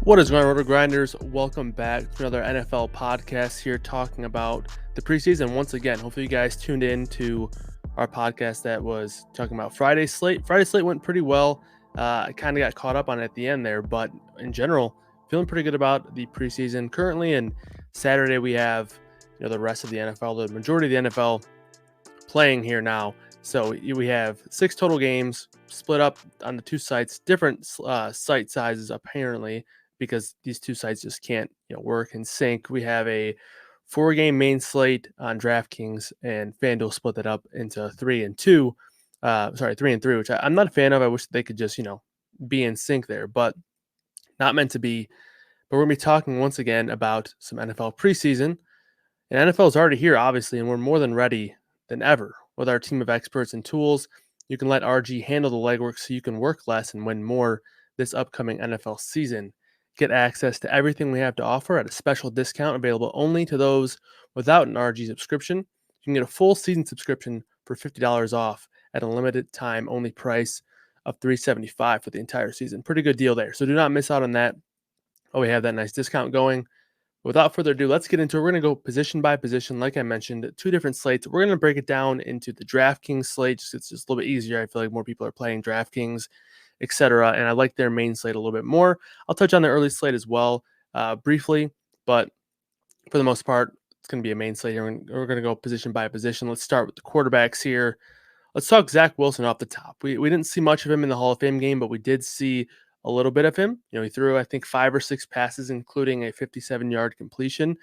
What is going on, RotoGrinders? Welcome back to another NFL podcast here talking about the preseason. Once again, hopefully you guys tuned in to our podcast that was talking about Friday's slate. Friday's slate went pretty well. I kind of got caught up on it at the end there, but in general, feeling pretty good about the preseason currently. And Saturday we have the rest of the NFL, the majority of the NFL playing here now. So we have 6 total games split up on the 2 sites, different site sizes apparently, because these 2 sites just can't work in sync. We have a 4-game main slate on DraftKings, and FanDuel split that up into 3 and 2. 3 and 3, which I'm not a fan of. I wish they could just be in sync there, but not meant to be. But we're gonna be talking once again about some NFL preseason, and NFL is already here, obviously, and we're more than ready than ever with our team of experts and tools. You can let RG handle the legwork so you can work less and win more this upcoming NFL season. Get access to everything we have to offer at a special discount available only to those without an RG subscription. You can get a full season subscription for $50 off at a limited time only price of $375 for the entire season. Pretty good deal there. So do not miss out on that. Oh, we have that nice discount going. Without further ado, let's get into it. We're going to go position by position. Like I mentioned, 2 different slates. We're going to break it down into the DraftKings slate. It's just a little bit easier. I feel like more people are playing DraftKings, etc. And I like their main slate a little bit more. I'll touch on the early slate as well briefly, but for the most part, it's going to be a main slate here. We're going to go position by position. Let's start with the quarterbacks here. Let's talk Zach Wilson off the top. We didn't see much of him in the Hall of Fame game, but we did see a little bit of him. He threw, I think, 5 or 6 passes, including a 57-yard completion.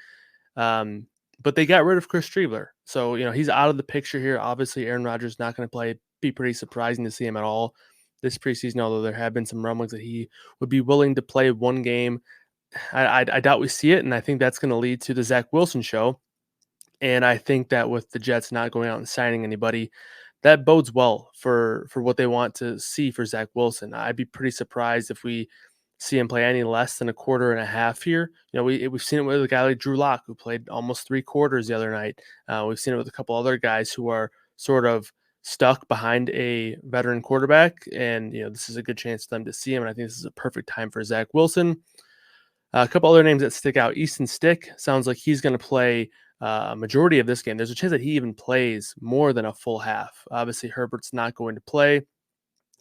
But they got rid of Chris Streveler. So, he's out of the picture here. Obviously, Aaron Rodgers not going to play. It'd be pretty surprising to see him at all this preseason, although there have been some rumblings that he would be willing to play 1 game. I doubt we see it, and I think that's going to lead to the Zach Wilson show. And I think that with the Jets not going out and signing anybody, that bodes well for what they want to see for Zach Wilson. I'd be pretty surprised if we see him play any less than a quarter and a half here. We've seen it with a guy like Drew Lock, who played almost 3 quarters the other night. We've seen it with a couple other guys who are sort of stuck behind a veteran quarterback, and this is a good chance for them to see him, and I think this is a perfect time for Zach Wilson. A couple other names that stick out. Easton Stick sounds like he's going to play a majority of this game. There's a chance that he even plays more than a full half. Obviously, Herbert's not going to play,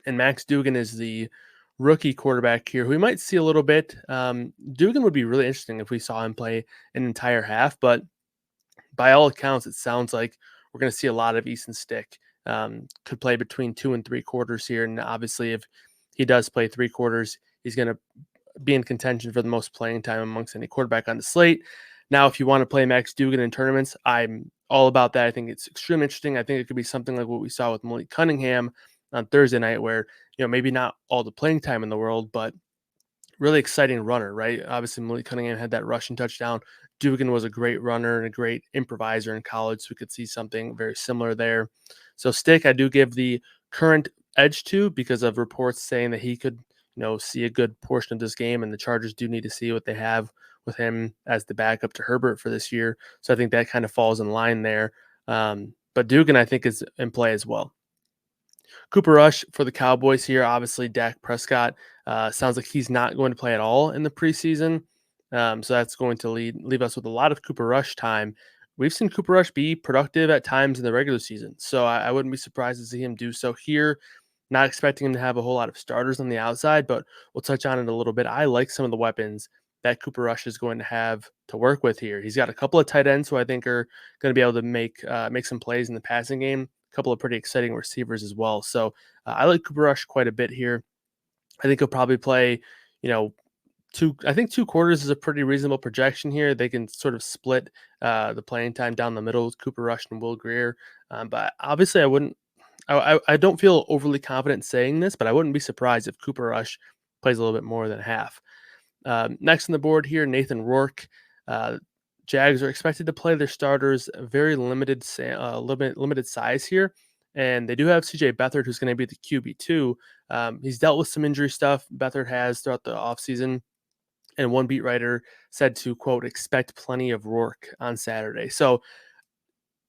and Max Duggan is the rookie quarterback here, who we might see a little bit. Duggan would be really interesting if we saw him play an entire half, but by all accounts, it sounds like we're going to see a lot of Easton Stick. Could play between 2 and 3 quarters here, and obviously, if he does play 3 quarters, he's going to be in contention for the most playing time amongst any quarterback on the slate. Now, if you want to play Max Duggan in tournaments, I'm all about that. I think it's extremely interesting. I think it could be something like what we saw with Malik Cunningham on Thursday night, where maybe not all the playing time in the world, but really exciting runner, right? Obviously, Malik Cunningham had that rushing touchdown. Duggan was a great runner and a great improviser in college, so we could see something very similar there. So Stick, I do give the current edge to because of reports saying that he could see a good portion of this game, and the Chargers do need to see what they have with him as the backup to Herbert for this year. So I think that kind of falls in line there. But Duggan, I think, is in play as well. Cooper Rush for the Cowboys here. Obviously, Dak Prescott sounds like he's not going to play at all in the preseason. So that's going to leave us with a lot of Cooper Rush time. We've seen Cooper Rush be productive at times in the regular season, so I wouldn't be surprised to see him do so here. Not expecting him to have a whole lot of starters on the outside, but we'll touch on it a little bit. I like some of the weapons that Cooper Rush is going to have to work with here. He's got a couple of tight ends who I think are going to be able to make some plays in the passing game. A couple of pretty exciting receivers as well. So I like Cooper Rush quite a bit here. I think he'll probably play, 2 quarters is a pretty reasonable projection here. They can sort of split the playing time down the middle with Cooper Rush and Will Grier. But obviously I don't feel overly confident saying this, but I wouldn't be surprised if Cooper Rush plays a little bit more than half. Next on the board here, Nathan Rourke. Jags are expected to play their starters very limited size here, and they do have CJ Beathard, who's going to be the QB2. He's dealt with some injury stuff. Beathard has throughout the offseason, and one beat writer said to, quote, expect plenty of Rourke on Saturday. So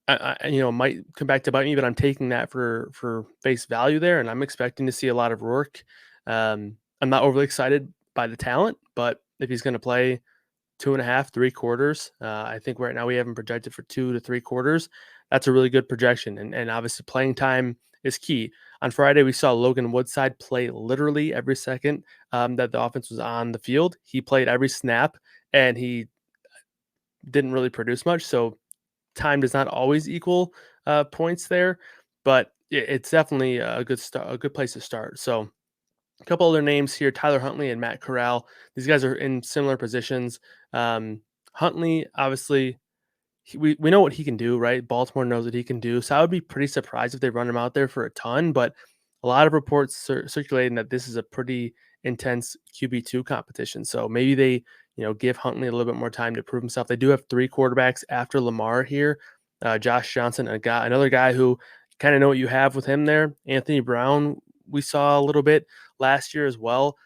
I might come back to bite me, but I'm taking that for face value there, and I'm expecting to see a lot of Rourke. I'm not overly excited by the talent, but if he's going to play 2.5, 3 quarters. I think right now we have him projected for 2 to 3 quarters. That's a really good projection. And obviously playing time is key. On Friday, we saw Logan Woodside play literally every second that the offense was on the field. He played every snap and he didn't really produce much. So time does not always equal points there, but it's definitely a good start, a good place to start. So a couple other names here: Tyler Huntley and Matt Corral. These guys are in similar positions. Huntley, obviously, we know what he can do, right? Baltimore knows what he can do. So I would be pretty surprised if they run him out there for a ton. But a lot of reports circulating that this is a pretty intense QB2 competition. So maybe they, give Huntley a little bit more time to prove himself. They do have 3 quarterbacks after Lamar here. Josh Johnson, another guy who kind of know what you have with him there. Anthony Brown, we saw a little bit last year as well.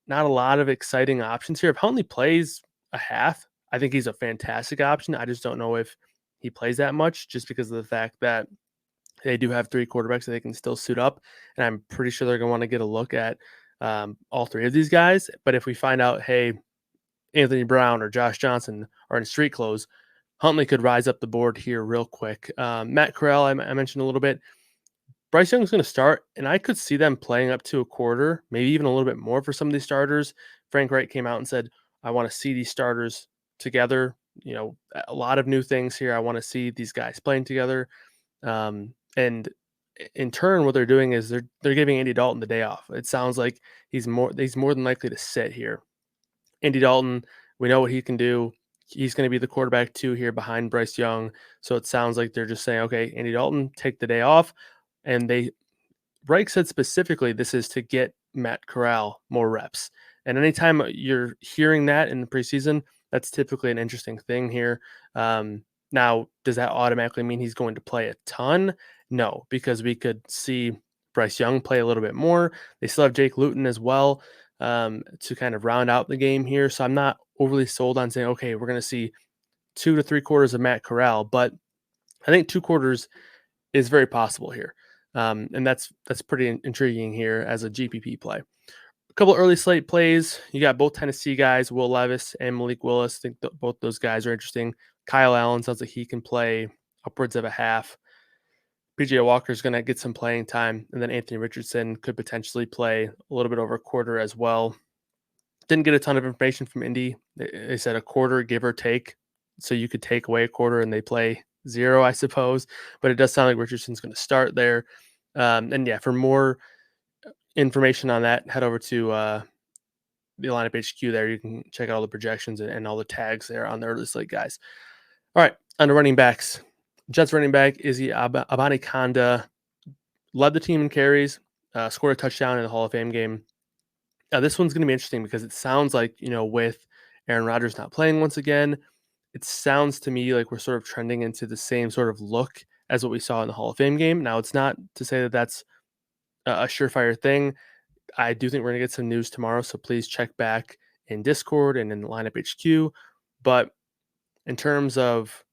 Not a lot of exciting options here. If Huntley plays a half, I think he's a fantastic option. I just don't know if he plays that much just because of the fact that they do have 3 quarterbacks that they can still suit up. And I'm pretty sure they're going to want to get a look at all 3 of these guys. But if we find out, hey, Anthony Brown or Josh Johnson are in street clothes, Huntley could rise up the board here real quick. Matt Corral, I mentioned a little bit. Bryce Young's going to start, and I could see them playing up to a quarter, maybe even a little bit more for some of these starters. Frank Wright came out and said, I want to see these starters together. A lot of new things here. I want to see these guys playing together. And in turn, what they're doing is they're giving Andy Dalton the day off. It sounds like he's more than likely to sit here. Andy Dalton, we know what he can do. He's going to be the quarterback 2 here behind Bryce Young. So it sounds like they're just saying, okay, Andy Dalton, take the day off. And Reich said specifically this is to get Matt Corral more reps. And anytime you're hearing that in the preseason, that's typically an interesting thing here. Now, does that automatically mean he's going to play a ton? No, because we could see Bryce Young play a little bit more. They still have Jake Luton as well to kind of round out the game here. So I'm not overly sold on saying, okay, we're going to see 2 to 3 quarters of Matt Corral, but I think 2 quarters is very possible here. And that's pretty intriguing here as a GPP play. A couple early slate plays. You got both Tennessee guys, Will Levis and Malik Willis. I think both those guys are interesting. Kyle Allen sounds like he can play upwards of a half. PJ Walker's going to get some playing time. And then Anthony Richardson could potentially play a little bit over a quarter as well. Didn't get a ton of information from Indy. They said a quarter, give or take. So you could take away a quarter and they play 0, I suppose. But it does sound like Richardson's going to start there. And yeah, for more information on that, head over to the lineup HQ there. You can check out all the projections and all the tags there on the early slate guys. All right, on the running backs. Jets running back Izzy Abanikanda led the team in carries, scored a touchdown in the Hall of Fame game. This one's going to be interesting because it sounds like, with Aaron Rodgers not playing once again, it sounds to me like we're sort of trending into the same sort of look as what we saw in the Hall of Fame game. Now, it's not to say that that's a surefire thing. I do think we're going to get some news tomorrow, so please check back in Discord and in the lineup HQ. But in terms of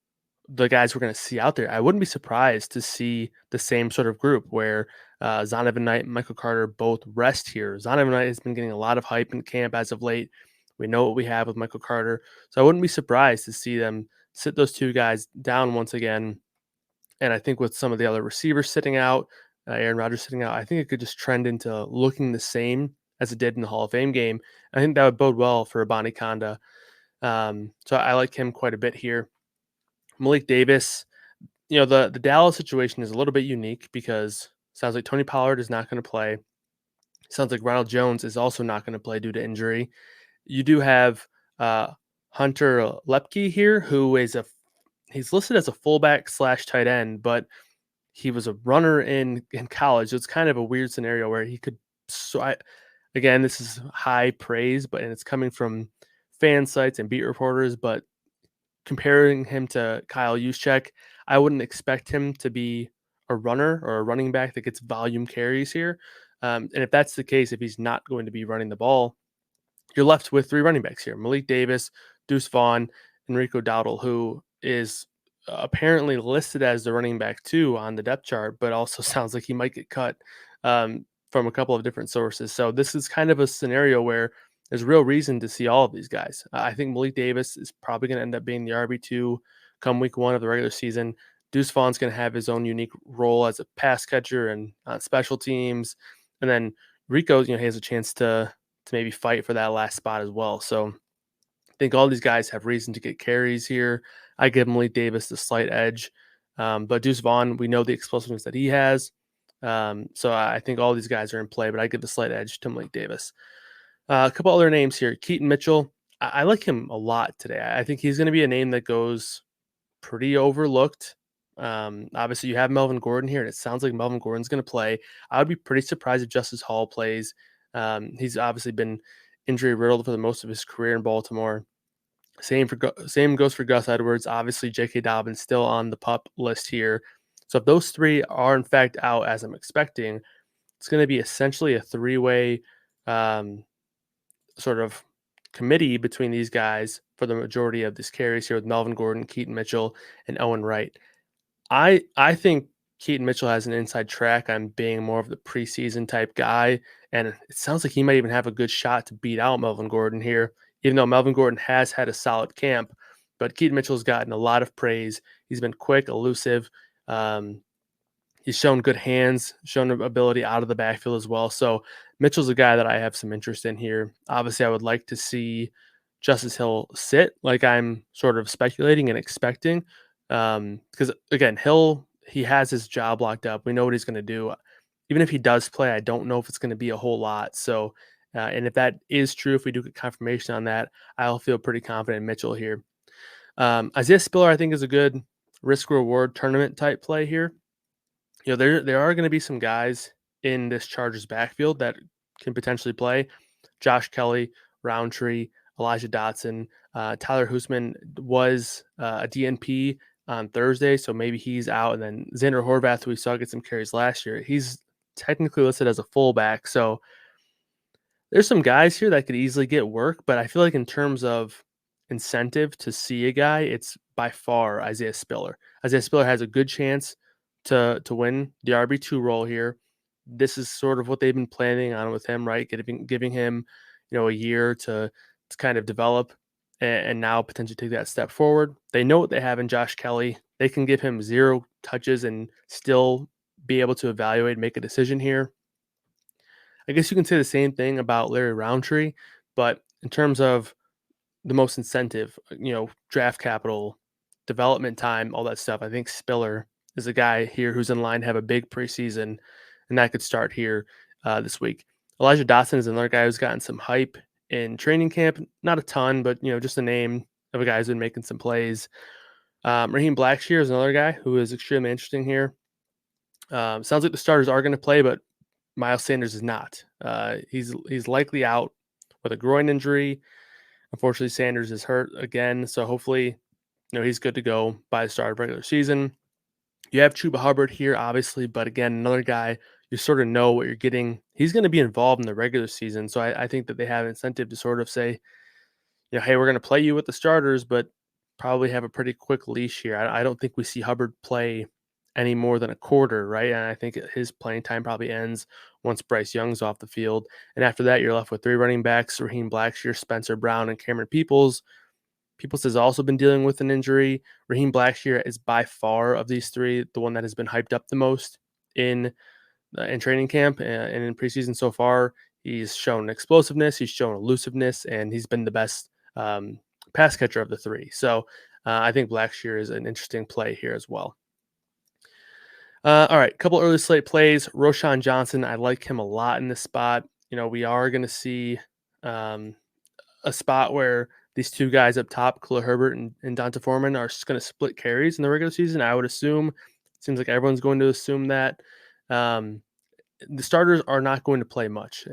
the guys we're going to see out there, I wouldn't be surprised to see the same sort of group where Zonovan Knight and Michael Carter both rest here. Zonovan Knight has been getting a lot of hype in camp as of late. We know what we have with Michael Carter. So I wouldn't be surprised to see them sit those 2 guys down once again. And I think with some of the other receivers sitting out, Aaron Rodgers sitting out, I think it could just trend into looking the same as it did in the Hall of Fame game. I think that would bode well for Abanikanda. So I like him quite a bit here. Malik Davis, the Dallas situation is a little bit unique because it sounds like Tony Pollard is not going to play. It sounds like Ronald Jones is also not going to play due to injury. You do have Hunter Lepke here, who is he's listed as a fullback / tight end, but he was a runner in college. So it's kind of a weird scenario where he could. Again, this is high praise, and it's coming from fan sites and beat reporters. But comparing him to Kyle Juszczyk, I wouldn't expect him to be a runner or a running back that gets volume carries here. And if that's the case, if he's not going to be running the ball, you're left with 3 running backs here: Malik Davis, Deuce Vaughn, Enrico Dowdle, who is apparently listed as the running back 2 on the depth chart, but also sounds like he might get cut from a couple of different sources. So this is kind of a scenario where there's real reason to see all of these guys. I think Malik Davis is probably going to end up being the RB2 come week 1 of the regular season. Deuce Vaughn's going to have his own unique role as a pass catcher and on special teams. And then Rico, he has a chance to maybe fight for that last spot as well. So I think all these guys have reason to get carries here. I give Malik Davis the slight edge. But Deuce Vaughn, we know the explosiveness that he has. So I think all these guys are in play, but I give the slight edge to Malik Davis. A couple other names here. Keaton Mitchell. I like him a lot today. I think he's going to be a name that goes pretty overlooked. Obviously, you have Melvin Gordon here, and it sounds like Melvin Gordon's going to play. I would be pretty surprised if Justice Hall plays. He's obviously been injury riddled for the most of his career in Baltimore. Same goes for Gus Edwards. Obviously, J.K. Dobbins still on the pup list here. So if those three are in fact out as I'm expecting, it's going to be essentially a three-way sort of committee between these guys for the majority of these carries here with Melvin Gordon, Keaton Mitchell, and Owen Wright. I think Keaton Mitchell has an inside track on being more of the preseason type guy, and it sounds like he might even have a good shot to beat out Melvin Gordon here, even though Melvin Gordon has had a solid camp. But Keaton Mitchell's gotten a lot of praise. He's been quick, elusive. He's shown good hands, shown ability out of the backfield as well. So Mitchell's a guy that I have some interest in here. Obviously, I would like to see Justice Hill sit, like I'm sort of speculating and expecting. Because again, he has his job locked up. We know what he's going to do. Even if he does play, I don't know if it's going to be a whole lot. So, and if that is true, if we do get confirmation on that, I'll feel pretty confident in Mitchell here. Isaiah Spiller, I think, is a good risk reward tournament type play here. There are going to be some guys in this Chargers backfield that can potentially play. Josh Kelly, Roundtree, Elijah Dotson, Tyler Hoosman was a DNP on Thursday, so maybe he's out. And then Xander Horvath, who we saw get some carries last year, he's technically listed as a fullback. So there's some guys here that could easily get work, but I feel like in terms of incentive to see a guy, it's by far Isaiah Spiller. Isaiah Spiller has a good chance to win the RB2 role here. This is sort of what they've been planning on with him, right? Giving him, a year to kind of develop and now potentially take that step forward. They know what they have in Josh Kelly. They can give him 0 touches and still be able to evaluate, make a decision here. I guess you can say the same thing about Larry Roundtree, but in terms of the most incentive, draft capital, development time, all that stuff, I think Spiller is a guy here who's in line to have a big preseason, and that could start here this week. Elijah Dotson is another guy who's gotten some hype in training camp. Not a ton, but, just a name of a guy who's been making some plays. Raheem Blackshear is another guy who is extremely interesting here. Sounds like the starters are going to play, but Miles Sanders is not. He's likely out with a groin injury. Unfortunately, Sanders is hurt again, so hopefully, he's good to go by the start of regular season. You have Chuba Hubbard here, obviously, but again, another guy, you sort of know what you're getting. He's going to be involved in the regular season, so I think that they have incentive to sort of say, hey, we're going to play you with the starters, but probably have a pretty quick leash here. I don't think we see Hubbard play any more than a quarter, right? And I think his playing time probably ends once Bryce Young's off the field. And after that, you're left with 3 running backs, Raheem Blackshear, Spencer Brown, and Cameron Peoples. Peoples has also been dealing with an injury. Raheem Blackshear is by far of these 3 the one that has been hyped up the most in training camp and in preseason so far. He's shown explosiveness, he's shown elusiveness, and he's been the best pass catcher of the 3. So I think Blackshear is an interesting play here as well. All right, a couple early slate plays. Roschon Johnson, I like him a lot in this spot. We are going to see a spot where these 2 guys up top, Khalil Herbert and Donta Foreman, are going to split carries in the regular season. I would assume. Seems like everyone's going to assume that. The starters are not going to play much.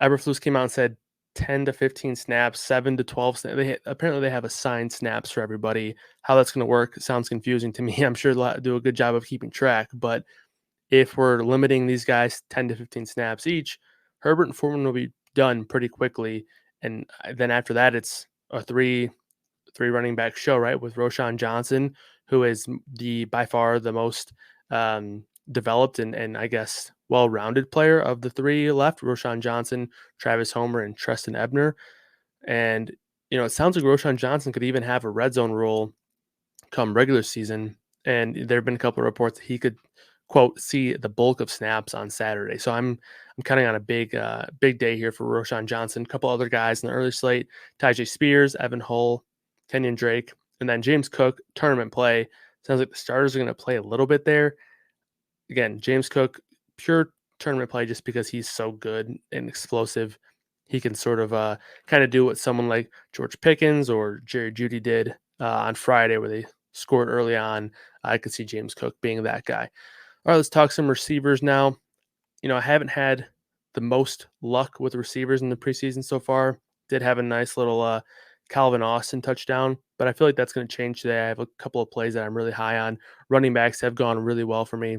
Eberflus came out and said 10 to 15 snaps, 7 to 12 snaps. Apparently they have assigned snaps for everybody. How that's going to work sounds confusing to me. I'm sure they'll do a good job of keeping track, but if we're limiting these guys 10 to 15 snaps each, Herbert and Foreman will be done pretty quickly. And then after that, it's a three running back show, right? With Roschon Johnson, who is by far the most developed and I guess well-rounded player of the three left: Roshan Johnson, Travis Homer, and Treston Ebner. And it sounds like Roshan Johnson could even have a red zone role come regular season. And there have been a couple of reports that he could, quote, see the bulk of snaps on Saturday. So I'm counting on a big day here for Roshan Johnson. A couple other guys in the early slate: Tyjae Spears, Evan Hull, Kenyon Drake, and then James Cook, tournament play. Sounds like the starters are going to play a little bit there. Again, James Cook, pure tournament play just because he's so good and explosive. He can sort of kind of do what someone like George Pickens or Jerry Jeudy did on Friday, where they scored early on. I could see James Cook being that guy. All right, let's talk some receivers now. I haven't had the most luck with receivers in the preseason so far. Did have a nice little Calvin Austin touchdown, but I feel like that's going to change today. I have a couple of plays that I'm really high on. Running backs have gone really well for me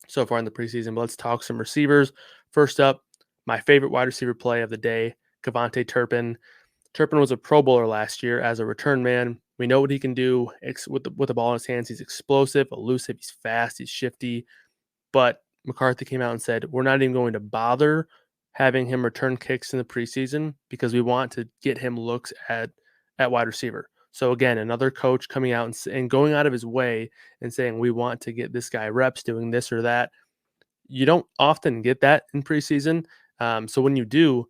so far in the preseason. But let's talk some receivers. First up, my favorite wide receiver play of the day, Kevontae Turpin. Turpin was a Pro Bowler last year as a return man. We know what he can do with the ball in his hands. He's explosive, elusive, he's fast, he's shifty. But McCarthy came out and said, we're not even going to bother having him return kicks in the preseason because we want to get him looks at wide receiver. So again, another coach coming out and going out of his way and saying, we want to get this guy reps doing this or that. You don't often get that in preseason. So when you do,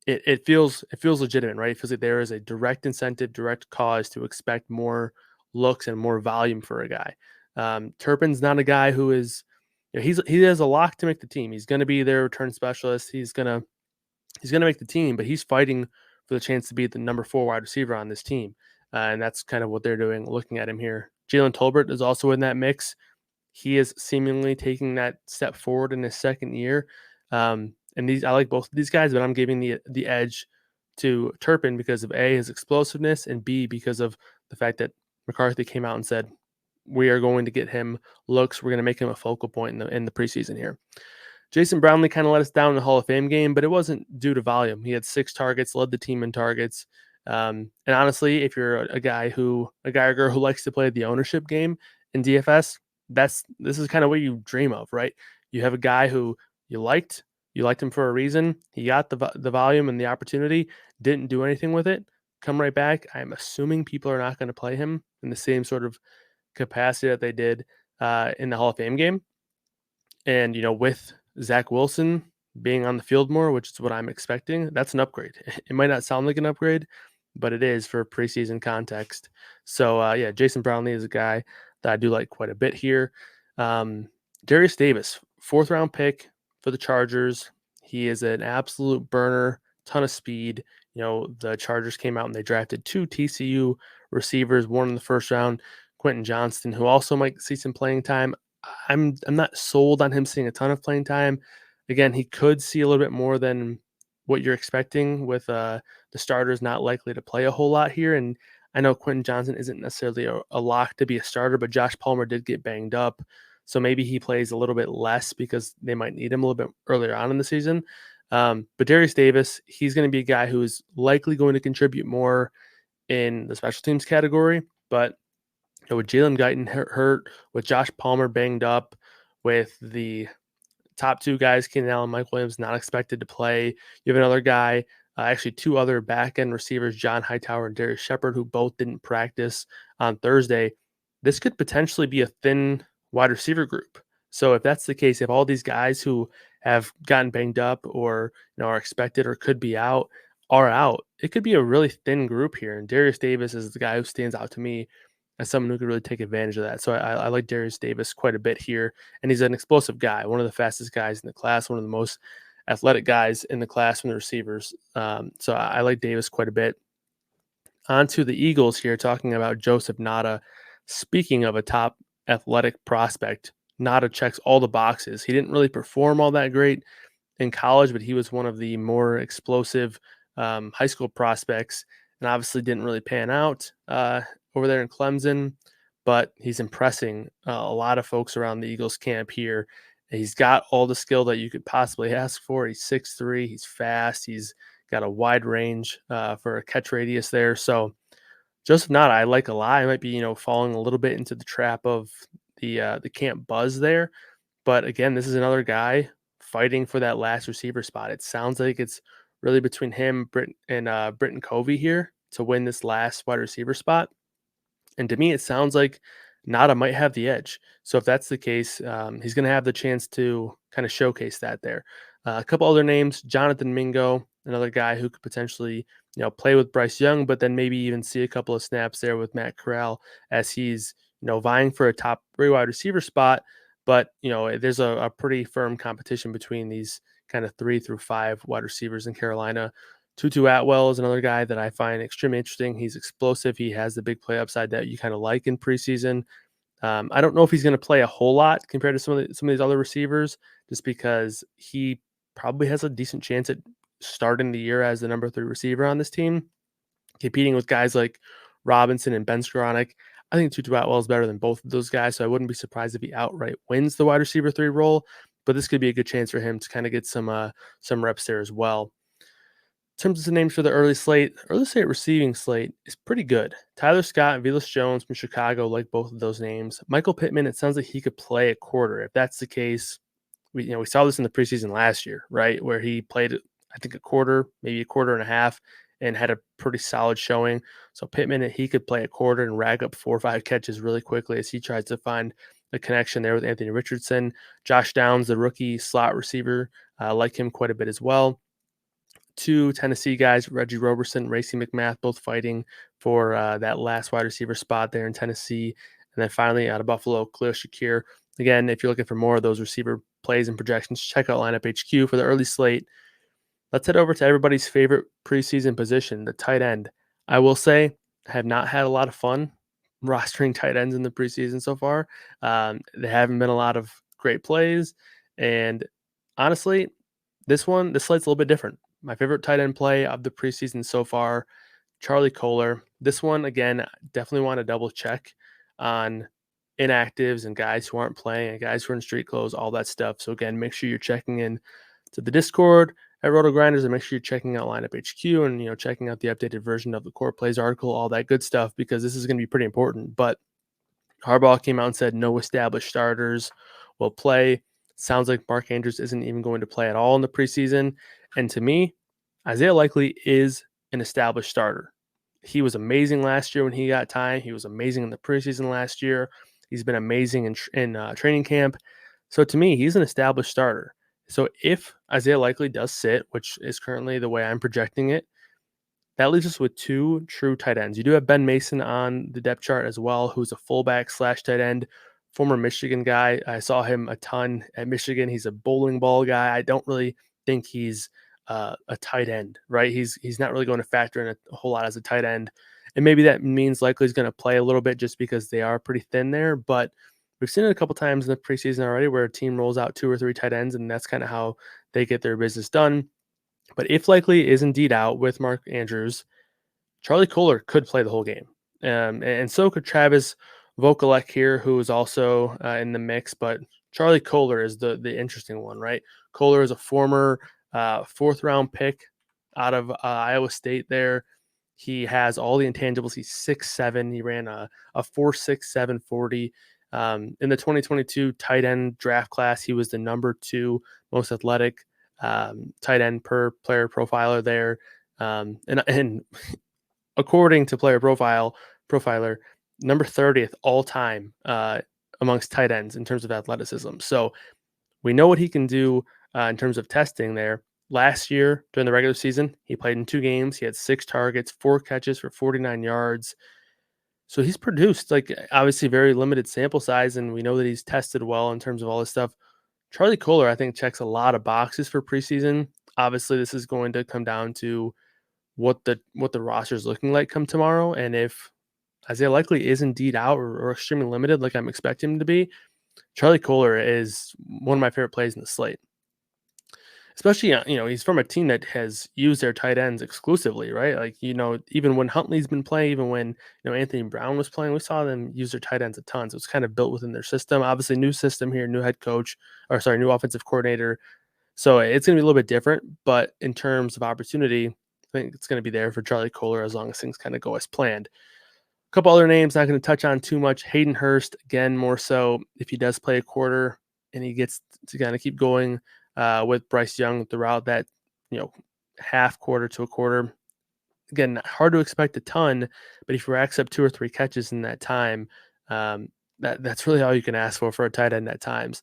it feels legitimate, right? It feels like there is a direct incentive, direct cause to expect more looks and more volume for a guy. Turpin's not a guy who is, he has a lock to make the team. He's going to be their return specialist. He's gonna make the team, but he's fighting for the chance to be the number 4 wide receiver on this team, and that's kind of what they're doing. Looking at him here, Jalen Tolbert is also in that mix. He is seemingly taking that step forward in his second year. And I like both of these guys, but I'm giving the edge to Turpin because of A, his explosiveness, and B, because of the fact that McCarthy came out and said, we are going to get him looks. We're going to make him a focal point in the preseason here. Jason Brownlee kind of let us down in the Hall of Fame game, but it wasn't due to volume. He had 6 targets, led the team in targets. And honestly, if you're a guy or girl who likes to play the ownership game in DFS, this is kind of what you dream of, right? You have a guy who you liked him for a reason. He got the volume and the opportunity, didn't do anything with it. Come right back. I'm assuming people are not going to play him in the same sort of capacity that they did in the Hall of Fame game. And with Zach Wilson being on the field more, which is what I'm expecting, that's an upgrade. It might not sound like an upgrade, but it is for preseason context. So yeah, Jason Brownlee is a guy that I do like quite a bit here. Darius Davis, 4th round pick for the Chargers. He is an absolute burner, ton of speed. The Chargers came out and they drafted 2 TCU receivers, one in the first round, Quentin Johnston, who also might see some playing time. I'm not sold on him seeing a ton of playing time. Again, he could see a little bit more than what you're expecting with the starters not likely to play a whole lot here. And I know Quentin Johnson isn't necessarily a lock to be a starter, but Josh Palmer did get banged up. So maybe he plays a little bit less because they might need him a little bit earlier on in the season. But Darius Davis, he's going to be a guy who is likely going to contribute more in the special teams category. But with Jalen Guyton hurt, with Josh Palmer banged up, with the top 2 guys, Keenan Allen, Mike Williams, not expected to play. You have another guy, actually 2 other back-end receivers, John Hightower and Darius Shepard, who both didn't practice on Thursday. This could potentially be a thin wide receiver group. So if that's the case, if all these guys who have gotten banged up or are expected or could be out are out, it could be a really thin group here. And Darius Davis is the guy who stands out to me as someone who could really take advantage of that. So I like Darius Davis quite a bit here. And he's an explosive guy, one of the fastest guys in the class, one of the most athletic guys in the class from the receivers. So I like Davis quite a bit. On to the Eagles here, talking about Joseph Nada. Speaking of a top athletic prospect, Nada checks all the boxes. He didn't really perform all that great in college, but he was one of the more explosive high school prospects and obviously didn't really pan out over there in Clemson, but he's impressing a lot of folks around the Eagles camp here. He's got all the skill that you could possibly ask for. He's 6'3", he's fast, he's got a wide range for a catch radius there. So Joseph Nada, I like a lot. I might be, falling a little bit into the trap of the camp buzz there. But again, this is another guy fighting for that last receiver spot. It sounds like it's really between him, Britton Covey here to win this last wide receiver spot. And to me, it sounds like Nada might have the edge. So if that's the case, he's going to have the chance to kind of showcase that there. A couple other names: Jonathan Mingo, another guy who could potentially play with Bryce Young, but then maybe even see a couple of snaps there with Matt Corral as he's vying for a top 3 wide receiver spot. But there's a pretty firm competition between these kind of 3 through 5 wide receivers in Carolina. Tutu Atwell is another guy that I find extremely interesting. He's explosive. He has the big play upside that you kind of like in preseason. I don't know if he's going to play a whole lot compared to some of these other receivers, just because he probably has a decent chance at starting the year as the number 3 receiver on this team, competing with guys like Robinson and Ben Skoranek. I think Tutu Atwell is better than both of those guys, so I wouldn't be surprised if he outright wins the wide receiver 3 role. But this could be a good chance for him to kind of get some reps there as well. In terms of the names for the early slate receiving slate is pretty good. Tyler Scott and Velus Jones from Chicago, like both of those names. Michael Pittman, it sounds like he could play a quarter. If that's the case, we saw this in the preseason last year, right, where he played, I think, a quarter, maybe a quarter and a half, and had a pretty solid showing. So Pittman, he could play a quarter and rack up 4 or 5 catches really quickly as he tries to find the connection there with Anthony Richardson. Josh Downs, the rookie slot receiver, I like him quite a bit as well. 2 Tennessee guys, Reggie Roberson, Racey McMath, both fighting for that last wide receiver spot there in Tennessee. And then finally out of Buffalo, Khalil Shakir. Again, if you're looking for more of those receiver plays and projections, check out Lineup HQ for the early slate. Let's head over to everybody's favorite preseason position, the tight end. I will say I have not had a lot of fun rostering tight ends in the preseason so far. There haven't been a lot of great plays. And honestly, this slate's a little bit different. My favorite tight end play of the preseason so far, Charlie Kolar. This one, again, definitely want to double check on inactives and guys who aren't playing and guys who are in street clothes, all that stuff. So again, make sure you're checking in to the Discord at RotoGrinders, and make sure you're checking out Lineup HQ and checking out the updated version of the Core Plays article, all that good stuff, because this is going to be pretty important. But Harbaugh came out and said no established starters will play. Sounds like Mark Andrews isn't even going to play at all in the preseason. And to me, Isaiah Likely is an established starter. He was amazing last year when he got time. He was amazing in the preseason last year. He's been amazing in training camp. So to me, he's an established starter. So if Isaiah Likely does sit, which is currently the way I'm projecting it, that leaves us with 2 true tight ends. You do have Ben Mason on the depth chart as well, who's a fullback / tight end, former Michigan guy. I saw him a ton at Michigan. He's a bowling ball guy. I don't really think he's a tight end, right? He's not really going to factor in a whole lot as a tight end. And maybe that means Likely is going to play a little bit just because they are pretty thin there. But we've seen it a couple times in the preseason already where a team rolls out 2 or 3 tight ends, and that's kind of how they get their business done. But if Likely is indeed out with Mark Andrews, Charlie Kolar could play the whole game. And so could Travis Vokalek here, who is also in the mix. But Charlie Kolar is the interesting one, right? Kolar is a former 4th-round pick out of Iowa State there. He has all the intangibles. He's 6'7". He ran a 4.67 40. In the 2022 tight end draft class, he was the number 2 most athletic tight end per player profiler there. And according to Player Profiler, number 30th all time amongst tight ends in terms of athleticism. So we know what he can do in terms of testing there. Last year during the regular season, he played in 2 games. He had 6 targets, 4 catches for 49 yards. So he's produced, like, obviously very limited sample size, and we know that he's tested well in terms of all this stuff. Charlie Kolar, I think, checks a lot of boxes for preseason. Obviously, this is going to come down to what the roster is looking like come tomorrow, and if Isaiah Likely is indeed out or extremely limited, like I'm expecting him to be, Charlie Kolar is one of my favorite plays in the slate. Especially, he's from a team that has used their tight ends exclusively, right? Like, even when Huntley's been playing, even when, Anthony Brown was playing, we saw them use their tight ends a ton. So it's kind of built within their system. Obviously, new system here, new head coach, new offensive coordinator. So it's going to be a little bit different. But in terms of opportunity, I think it's going to be there for Charlie Kolar as long as things kind of go as planned. A couple other names, not going to touch on too much. Hayden Hurst, again, more so if he does play a quarter and he gets to kind of keep going with Bryce Young throughout that, half quarter to a quarter. Again, hard to expect a ton, but if you racks up 2 or 3 catches in that time, um, that's really all you can ask for a tight end at times.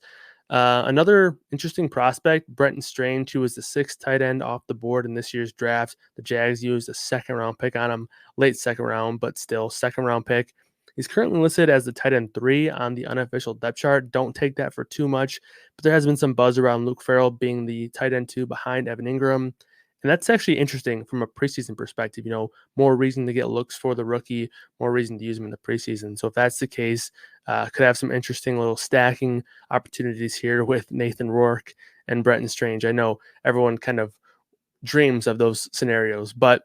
Another interesting prospect, Brenton Strange, who was the 6th tight end off the board in this year's draft. The Jags used a second-round pick on him, late second round, but still second-round pick. He's currently listed as the tight end 3 on the unofficial depth chart. Don't take that for too much, but there has been some buzz around Luke Farrell being the tight end 2 behind Evan Ingram. And that's actually interesting from a preseason perspective. More reason to get looks for the rookie, more reason to use him in the preseason. So if that's the case, could have some interesting little stacking opportunities here with Nathan Rourke and Brenton Strange. I know everyone kind of dreams of those scenarios, but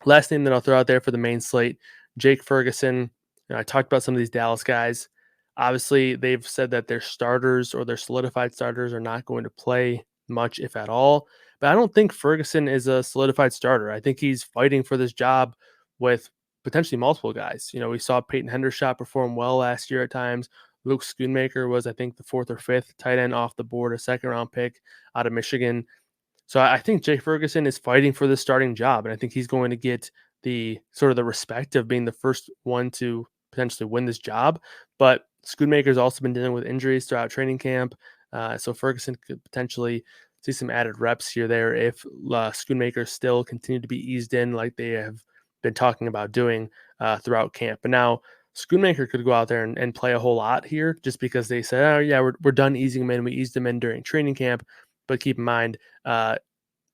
last name that I'll throw out there for the main slate, Jake Ferguson. I talked about some of these Dallas guys. Obviously, they've said that their starters or their solidified starters are not going to play much, if at all. But I don't think Ferguson is a solidified starter. I think he's fighting for this job with potentially multiple guys. We saw Peyton Hendershot perform well last year at times. Luke Schoonmaker was, I think, the 4th or 5th tight end off the board, a second-round pick out of Michigan. So I think Jake Ferguson is fighting for the starting job, and I think he's going to get the sort of the respect of being the first one to potentially win this job. But Schoonmaker's also been dealing with injuries throughout training camp, so Ferguson could potentially see some added reps here there if Schoonmaker still continue to be eased in like they have been talking about doing throughout camp. But now Schoonmaker could go out there and play a whole lot here just because they said, oh, yeah, we're done easing him in. We eased him in during training camp. But keep in mind,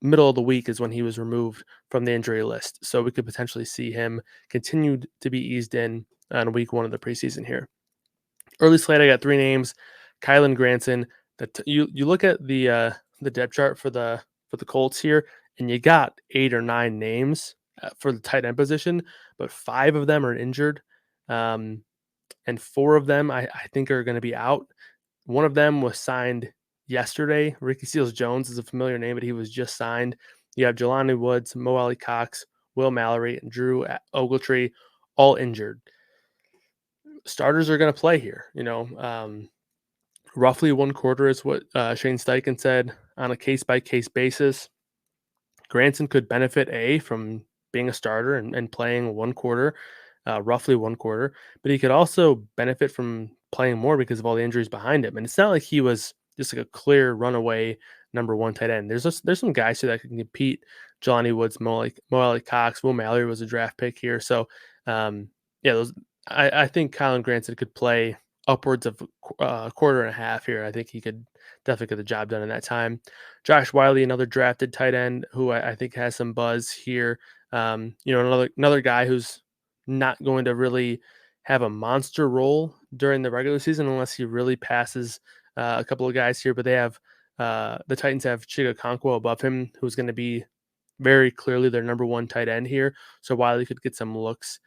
middle of the week is when he was removed from the injury list. So we could potentially see him continue to be eased in on week 1 of the preseason here. Early slate, I got 3 names. Kylan Granson. You look at the depth chart for the Colts here, and you got 8 or 9 names for the tight end position, but 5 of them are injured, and 4 of them I think are going to be out. One of them was signed yesterday. Ricky Seals-Jones is a familiar name, but he was just signed. You have Jelani Woods, Mo Ali Cox, Will Mallory, and Drew Ogletree all injured. Starters are going to play here. Roughly 1 quarter is what Shane Steichen said on a case-by-case basis. Granson could benefit from being a starter and playing 1 quarter, roughly 1 quarter, but he could also benefit from playing more because of all the injuries behind him. And it's not like he was just like a clear runaway number 1 tight end. There's some guys here that can compete. Jelani Woods, Mo Ali Cox, Will Mallory was a draft pick here. So, I think Kylan Granson could play upwards of a quarter and a half here. I think he could definitely get the job done in that time. Josh Wiley, another drafted tight end who I think has some buzz here. Another guy who's not going to really have a monster role during the regular season unless he really passes a couple of guys here. But they have the Titans have Chiga Okonkwo above him, who's going to be very clearly their number 1 tight end here. So Wiley could get some looks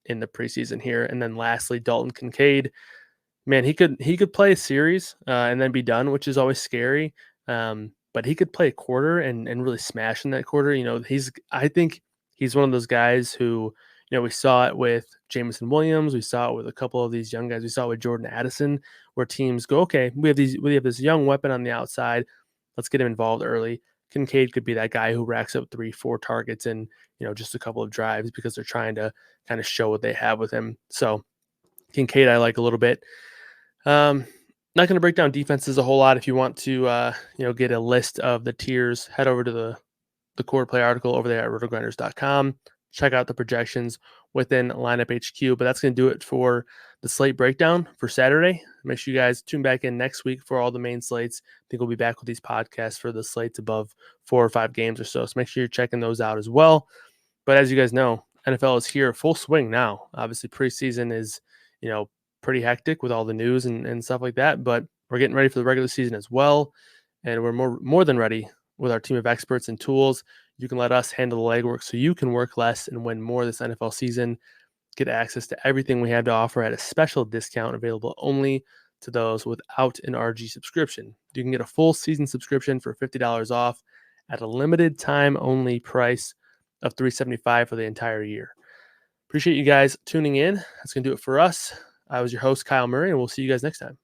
in the preseason here. And then lastly, Dalton Kincaid. Man, he could play a series and then be done, which is always scary. But he could play a quarter and really smash in that quarter. I think he's one of those guys who, we saw it with Jameson Williams. We saw it with a couple of these young guys. We saw it with Jordan Addison, where teams go, okay, we have this young weapon on the outside. Let's get him involved early. Kincaid could be that guy who racks up 3-4 targets in, just a couple of drives because they're trying to kind of show what they have with him. So Kincaid, I like a little bit. Not going to break down defenses a whole lot. If you want to, get a list of the tiers, head over to the core play article over there at RotoGrinders.com. Check out the projections within Lineup HQ. But that's going to do it for the slate breakdown for Saturday. Make sure you guys tune back in next week for all the main slates. I think we'll be back with these podcasts for the slates above 4 or 5 games or so. So make sure you're checking those out as well. But as you guys know, NFL is here full swing now. Obviously, preseason is, pretty hectic with all the news and stuff like that. But we're getting ready for the regular season as well. And we're more than ready with our team of experts and tools. You can let us handle the legwork so you can work less and win more this NFL season. Get access to everything we have to offer at a special discount available only to those without an RG subscription. You can get a full season subscription for $50 off at a limited time only price of $375 for the entire year. Appreciate you guys tuning in. That's going to do it for us. I was your host, Kyle Murray, and we'll see you guys next time.